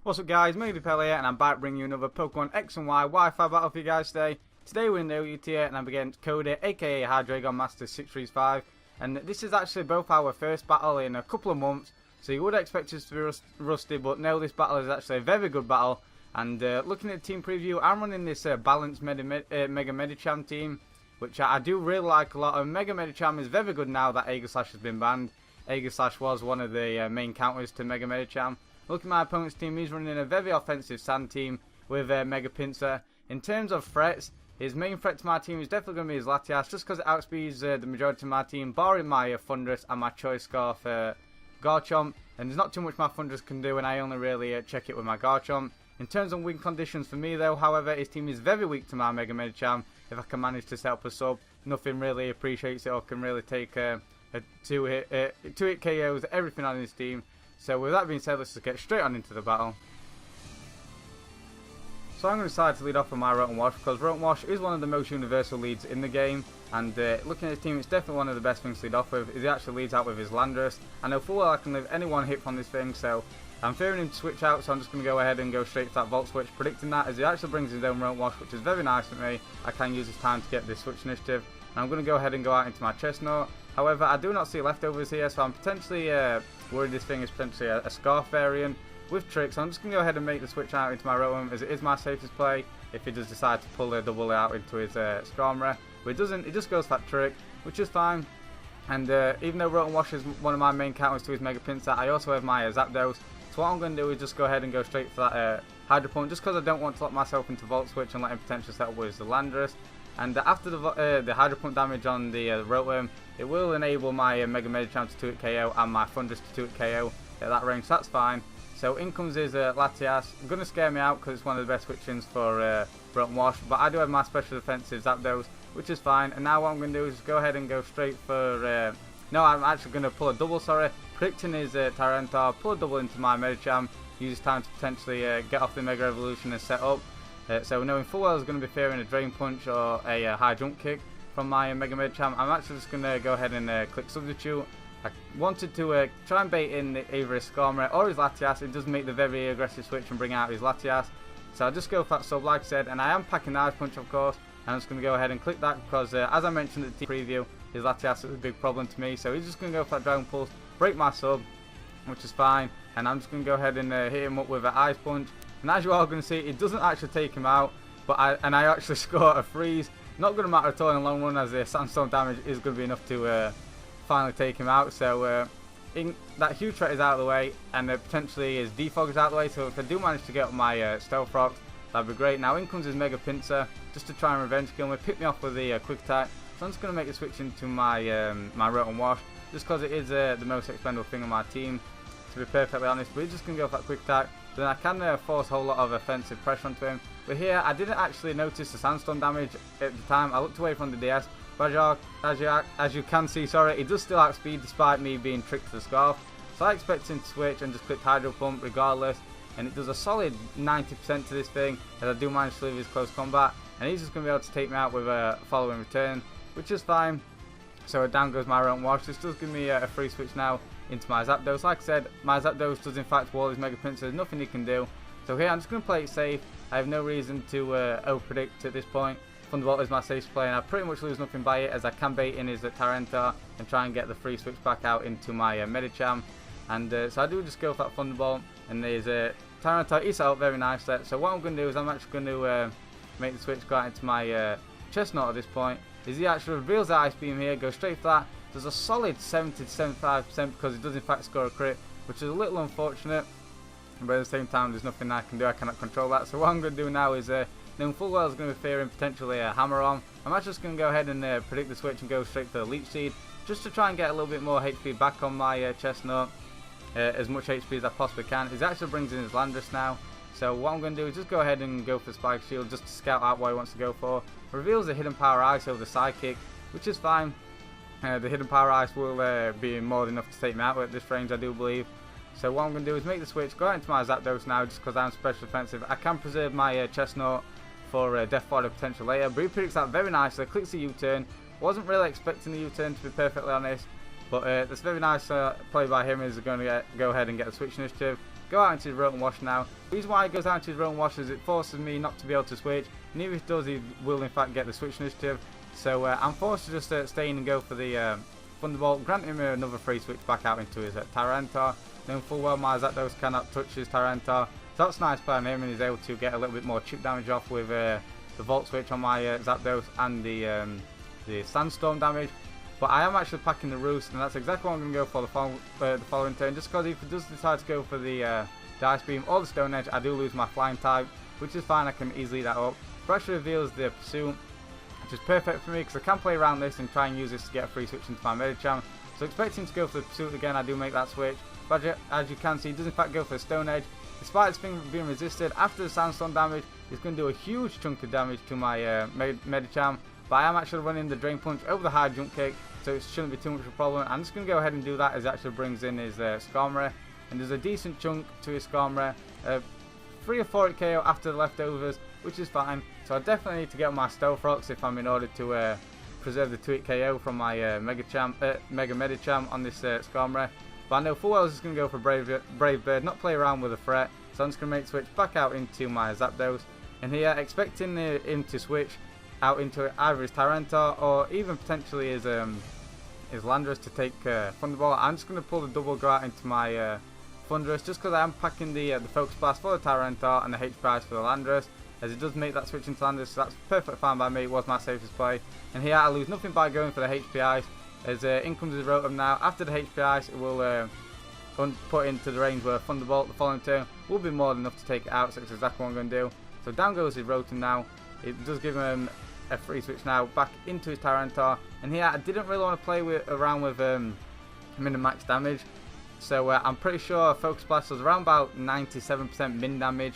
What's up guys, MegaDPAL here and I'm back bringing you another Pokemon X and Y Wi-Fi battle for you guys today. Today we're in the Elite Tier and I'm against Cody aka HydreigonMaster635, and this is actually both our first battle in a couple of months, so you would expect us to be rusty, but no, this battle is actually a very good battle. And looking at the team preview, I'm running this balanced Mega Medicham team, which I do really like a lot. And Mega Medicham is very good now that Aegislash has been banned. Aegislash was one of the main counters to Mega Medicham. Looking at my opponent's team, he's running a very offensive sand team with Mega Pinsir. In terms of threats, his main threat to my team is definitely going to be his Latias, just because it outspeeds the majority of my team, barring my Thunderous and my Choice Scarf Garchomp. And there's not too much my Thunderous can do, and I only really check it with my Garchomp. In terms of win conditions for me though, however, his team is very weak to my Mega Medicham. If I can manage to set up a sub, nothing really appreciates it or can really take a two-hit KOs, everything on his team. So with that being said, let's just get straight on into the battle. So I'm going to decide to lead off with my Rotom Wash, because Rotom Wash is one of the most universal leads in the game, and looking at his team, it's definitely one of the best things to lead off with. Is he actually leads out with his Landorus. I know full well I can live any one hit from this thing, so I'm fearing him to switch out, so I'm just going to go ahead and go straight to that Volt Switch, predicting that as he actually brings his own Rotom Wash, which is very nice for me. I can use this time to get this Switch initiative, and I'm going to go ahead and go out into my Chestnut. However, I do not see leftovers here, so I'm potentially worried this thing is potentially a Scarf variant with Trick, so I'm just going to go ahead and make the switch out into my Rotom, as it is my safest play if he does decide to pull a double out into his Skarmory. But it doesn't, it just goes for that Trick, which is fine. And even though Rotom Wash is one of my main counters to his Mega Pinsir, I also have my Zapdos. So what I'm going to do is just go ahead and go straight for that Hydro Pump, just because I don't want to lock myself into Volt Switch and let him potentially set up with the Landorus. And after the Hydro Pump damage on the Rotom, it will enable my Mega Medicham to 2-hit KO and my Thunderous to 2-hit KO at that range, so that's fine. So in comes his Latias. Going to scare me out because it's one of the best switch-ins for Rotom Wash, but I do have my special defensive Zapdos, which is fine. And now what I'm going to do is go ahead and go straight for... no, I'm actually going to pull a double, predicting his Tyranitar, pull a double into my Medicham, use time to potentially get off the Mega Evolution and set up. So knowing full well I was going to be fearing a Drain Punch or a high jump kick from my Mega Medicham, I'm actually just going to go ahead and click Substitute. I wanted to try and bait in either his Skarmory or his Latias. It does make the very aggressive switch and bring out his Latias. So I'll just go for that sub like I said, and I am packing Knife Punch of course, and I'm just going to go ahead and click that because as I mentioned at the preview, his Latias is a big problem to me. So he's just going to go for that Dragon Pulse, break my sub, which is fine, and I'm just going to go ahead and hit him up with an Ice Punch. And as you are going to see, it doesn't actually take him out, but I actually score a freeze. Not going to matter at all in the long run, as the Sandstorm damage is going to be enough to finally take him out. So that huge threat is out of the way, and potentially his Defog is out of the way. So if I do manage to get up my Stealth Rocks, that'd be great. Now in comes his Mega Pinsir, just to try and revenge kill me, pick me off with the Quick Attack. So I'm just going to make the switch into my my Rotom Wash, just because it is the most expendable thing on my team, to be perfectly honest. But he's just going to go for that Quick Attack. Then I can force a whole lot of offensive pressure onto him. But here, I didn't actually notice the Sandstorm damage at the time. I looked away from the DS. But as you can see, he does still outspeed despite me being tricked to the Scarf. So I expect him to switch and just click Hydro Pump regardless. And it does a solid 90% to this thing, as I do manage to leave his close combat. And he's just going to be able to take me out with a following return, which is fine. So down goes my Rotom Wash. This does give me a free switch now into my Zapdos. Like I said, my Zapdos does in fact wall his Mega Pinsir. There's nothing he can do. So here I'm just going to play it safe. I have no reason to over-predict at this point. Thunderbolt is my safe play, and I pretty much lose nothing by it, as I can bait in his Tyranitar and try and get the free switch back out into my Medicham. And so I do just go for that Thunderbolt, and there's Tyranitar is set up very nicely. So what I'm going to do is I'm actually going to make the switch go out into my Chestnut at this point. Is he actually reveals the Ice Beam here, goes straight for that. There's a solid 70 to 75% because it does in fact score a crit, which is a little unfortunate. But at the same time, there's nothing I can do. I cannot control that. So what I'm going to do now is, knowing full well is going to be fearing potentially a Hammer on, I'm actually just going to go ahead and predict the switch and go straight for the Leech Seed, just to try and get a little bit more HP back on my Chestnut, as much HP as I possibly can. It actually brings in his Landorus now. So what I'm going to do is just go ahead and go for Spike Shield, just to scout out what he wants to go for. Reveals the Hidden Power Ice over the Psychic, which is fine. The Hidden Power Ice will be more than enough to take me out at this range, I do believe. So what I'm going to do is make the switch, go out into my Zapdos now, just because I'm special defensive. I can preserve my Chestnut for Death Water potential later, but he predicts that very nicely, clicks the U-turn. Wasn't really expecting the U-turn, to be perfectly honest, but that's very nice play by him. Is going to go ahead and get the switch initiative. go out into his Rotom Wash now. The reason why he goes out into his Rotom Wash is it forces me not to be able to switch, and even if he does, he will in fact get the switch initiative. So I'm forced to just stay in and go for the Thunderbolt, granting him another free switch back out into his Tyranitar. Knowing full well my Zapdos cannot touch his Tyranitar. So that's nice play on him, and he's able to get a little bit more chip damage off with the Volt Switch on my Zapdos and the Sandstorm damage. But I am actually packing the Roost, and that's exactly what I'm going to go for the following turn. Just because if he does decide to go for the Ice Beam or the Stone Edge, I do lose my Flying type, which is fine, I can easily eat that up. Pressure reveals the Pursuit, which is perfect for me because I can play around this and try and use this to get a free switch into my Medicham. So expecting to go for the Pursuit again, I do make that switch. But as you can see, he does in fact go for the Stone Edge. Despite this thing being resisted, after the Sandstorm damage, it's going to do a huge chunk of damage to my Medicham. But I am actually running the Drain Punch over the high jump kick, so it shouldn't be too much of a problem. I'm just going to go ahead and do that as it actually brings in his Skarmory. And there's a decent chunk to his Skarmory. 3 or 4 KO after the leftovers, which is fine. So I definitely need to get on my Stealth Rocks if I'm in order to preserve the 2-hit KO from my Mega Medicham on this Skarmory. But I know full well is just going to go for Brave Bird, not play around with a threat. So I'm just going to make switch back out into my Zapdos. And here, expecting him to switch out into either his Tyranitar or even potentially his Landorus to take Thunderbolt. I'm just going to pull the double go out into my Thunderous just because I am packing the Focus Blast for the Tyranitar and the HP Ice for the Landorus, as it does make that switch into Landorus, so that's perfectly fine by me. It was my safest play. And here I lose nothing by going for the HP Ice, as in comes his Rotom now. After the HP Ice, it will put into the range where Thunderbolt the following turn will be more than enough to take it out, so that's exactly what I'm going to do. So down goes his Rotom now. It does give him a free switch now back into his Tyranitar, and here I didn't really want to play around with min and max damage, so I'm pretty sure Focus Blast was around about 97% min damage,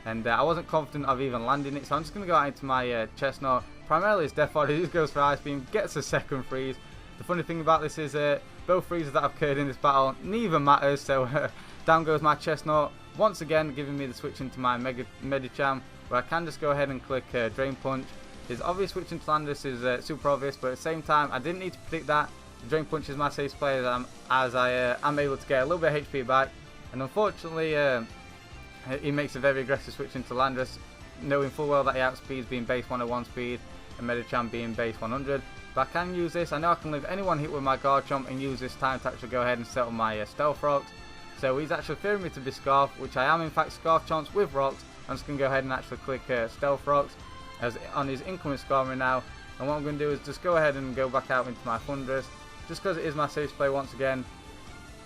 and I wasn't confident of even landing it, so I'm just going to go out into my Chestnut. Primarily his Death Body, he just goes for Ice Beam, gets a second freeze. The funny thing about this is both freezes that have occurred in this battle, neither matters, so down goes my Chestnut, once again giving me the switch into my Medicham, where I can just go ahead and click Drain Punch. His obvious switch into Landorus is super obvious, but at the same time, I didn't need to predict that. The Drain Punch is my safe play as I am able to get a little bit of HP back. And unfortunately, he makes a very aggressive switch into Landorus, knowing full well that he outspeeds being base 101 speed and Medicham being base 100. But I can use this. I know I can leave anyone hit with my Garchomp and use this time to actually go ahead and settle my Stealth Rocks. So he's actually fearing me to be Scarf, which I am in fact Scarf Chance with Rocks. I'm just going to go ahead and actually click Stealth Rocks as on his incoming Skarmory now, and what I'm going to do is just go ahead and go back out into my Thunderous, just because it is my safe play once again,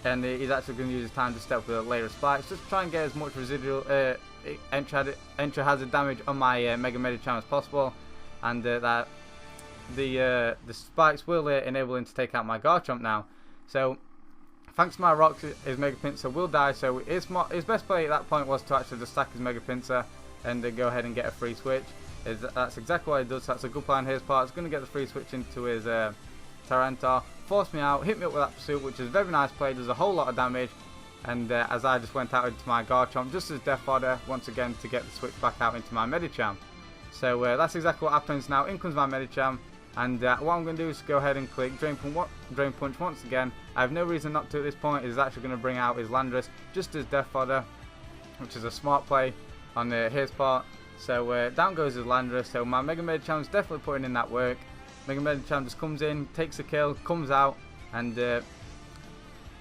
and he's actually going to use his time to step with a layer of spikes, just to try and get as much residual entry hazard damage on my Mega Medicham as possible, and that the spikes will enable him to take out my Garchomp now. So thanks to my Rocks, his Mega Pinsir will die, so his best play at that point was to actually just stack his Mega Pinsir and go ahead and get a free switch. That's exactly what he does, so that's a good play on his part. He's going to get the free switch into his Tyranitar, force me out, hit me up with that Pursuit, which is a very nice play, does a whole lot of damage. And as I just went out into my Garchomp, just as Death Fodder, once again to get the switch back out into my Medicham. So that's exactly what happens now. In comes my Medicham, and what I'm going to do is go ahead and click Drain Punch once again. I have no reason not to at this point. It's actually going to bring out his Landorus just as Death Fodder, which is a smart play on his part. So down goes his Landorus, so my Mega Medicham is definitely putting in that work. Mega Medicham just comes in, takes a kill, comes out, and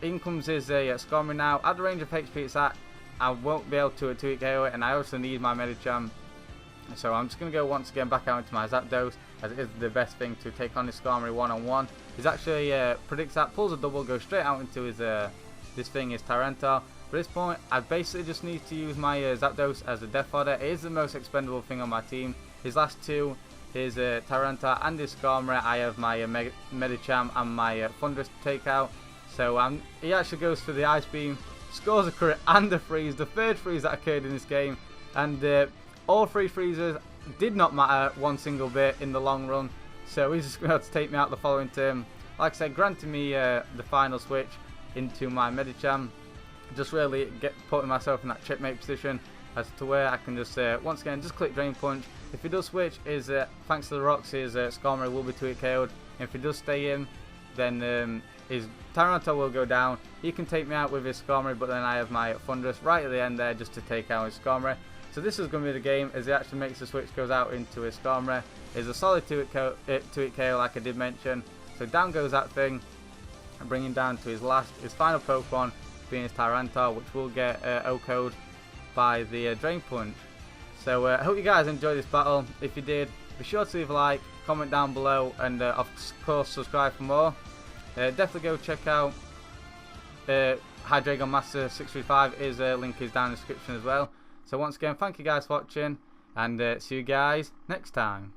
in comes his Skarmory now. At the range of HP it's at, I won't be able to 2-hit KO it, and I also need my Medicham. So I'm just going to go once again back out into my Zapdos, as it is the best thing to take on this Skarmory one-on-one. He's actually predicts that, pulls a double, goes straight out into his his Tyranitar. At this point, I basically just need to use my Zapdos as a Death Fodder. It is the most expendable thing on my team. His last two, his Tyranitar and his Skarmory, I have my Medicham and my Thunderous to take out. So he actually goes for the Ice Beam, scores a crit and a freeze, the third freeze that occurred in this game. And all three freezes did not matter one single bit in the long run. So he's just going to have to take me out the following turn. Like I said, granting me the final switch into my Medicham. Just really putting myself in that checkmate position as to where I can just once again just click Drain Punch. If he does switch, thanks to the Rocks, his Skarmory will be 2-hit KO'd. If he does stay in, then his Tyranitar will go down. He can take me out with his Skarmory, but then I have my Thunderous right at the end there just to take out his Skarmory. So this is going to be the game, as he actually makes the switch, goes out into his Skarmory. It's a solid 2-hit KO like I did mention. So down goes that thing, and bringing down to his final Pokemon, being his Tyranitar, which will get OHKO'd by the Drain Punch. So I hope you guys enjoyed this battle. If you did, be sure to leave a like, comment down below, and of course subscribe for more. Definitely go check out HydreigonMaster635. His link is down in the description as well. So once again, thank you guys for watching, and see you guys next time.